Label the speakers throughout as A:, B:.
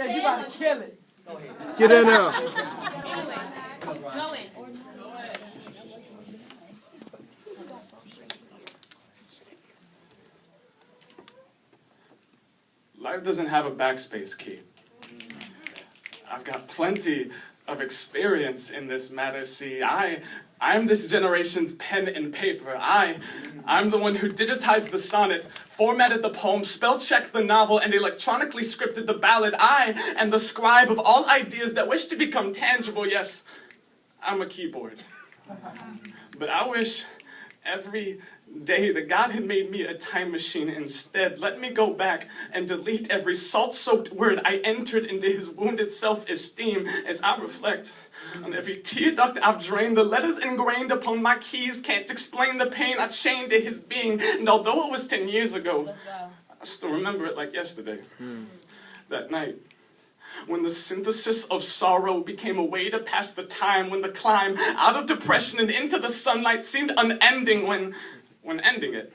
A: said you about to kill it.
B: Get in there.
C: Anyway, go in.
D: Life doesn't have a backspace key. I've got plenty of experience in this matter. See, I'm this generation's pen and paper. I'm the one who digitized the sonnet, formatted the poem, spell-checked the novel, and electronically scripted the ballad. I am the scribe of all ideas that wish to become tangible. Yes, I'm a keyboard. But I wish every day that God had made me a time machine instead. Let me go back and delete every salt-soaked word I entered into his wounded self-esteem as I reflect on every tear duct I've drained. The letters ingrained upon my keys can't explain the pain I chained to his being. And although it was 10 years ago, I still remember it like yesterday. That night, when the synthesis of sorrow became a way to pass the time, when the climb out of depression and into the sunlight seemed unending, when ending it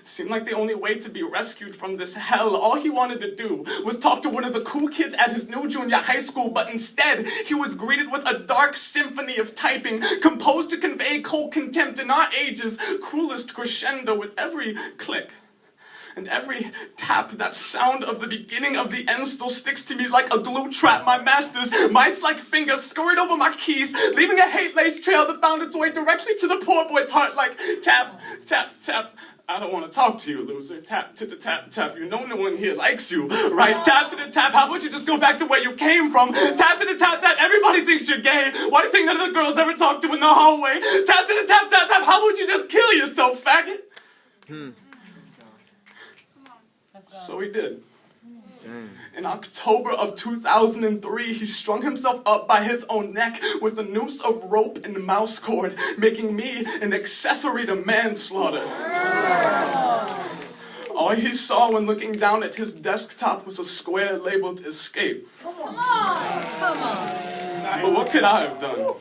D: seemed like the only way to be rescued from this hell. All he wanted to do was talk to one of the cool kids at his new junior high school, but instead he was greeted with a dark symphony of typing, composed to convey cold contempt in our age's cruelest crescendo. With every click and every tap, that sound of the beginning of the end still sticks to me like a glue trap. My master's mice-like fingers scurried over my keys, leaving a hate-laced trail that found its way directly to the poor boy's heart like tap, tap, tap. I don't want to talk to you, loser. Tap, tap, tap, tap. You know no one here likes you, right? Tap to the tap. How about you just go back to where you came from? Tap to the tap, tap. Everybody thinks you're gay. Why do you think none of the girls ever talk to in the hallway? Tap to the tap, tap, tap. How about you just kill yourself, faggot? So he did. In October of 2003, he strung himself up by his own neck with a noose of rope and mouse cord, making me an accessory to manslaughter. All he saw when looking down at his desktop was a square labeled escape.
C: Come on.
D: But what could I have done?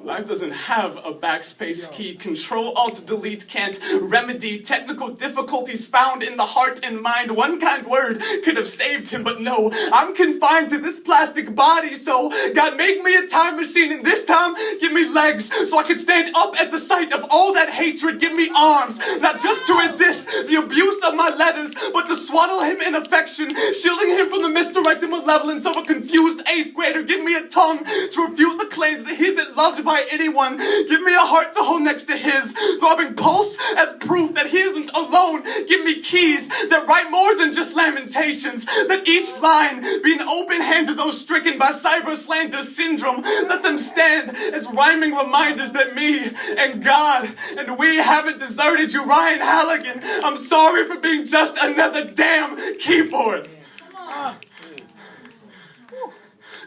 D: Life doesn't have a backspace key. Control, Alt, Delete can't remedy technical difficulties found in the heart and mind. One kind word could have saved him, but no, I'm confined to this plastic body. So God, make me a time machine, and this time give me legs so I can stand up at the sight of all that hatred. Give me arms, not just to resist the abuse of my letters, but to swaddle him in affection, shielding him from the misdirected malevolence of a confused 8th grader. Give me a tongue to refute the claims that he isn't loved by anyone. Give me a heart to hold next to his throbbing pulse as proof that he isn't alone. Give me keys that write more than just lamentations. Let each line be an open hand to those stricken by cyber slander syndrome. Let them stand as rhyming reminders that me and God and we haven't deserted you. Ryan Halligan, I'm sorry for being just another damn keyboard.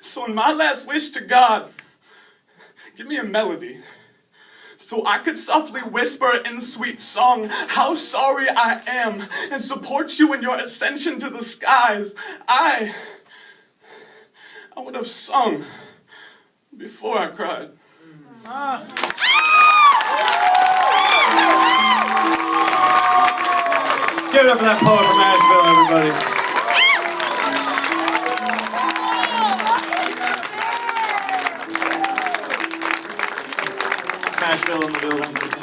D: So in my last wish to God, give me a melody so I could softly whisper in sweet song how sorry I am and support you in your ascension to the skies. I would have sung before I cried.
E: Give it up for that poet from Nashville, everybody. Nashville in the building.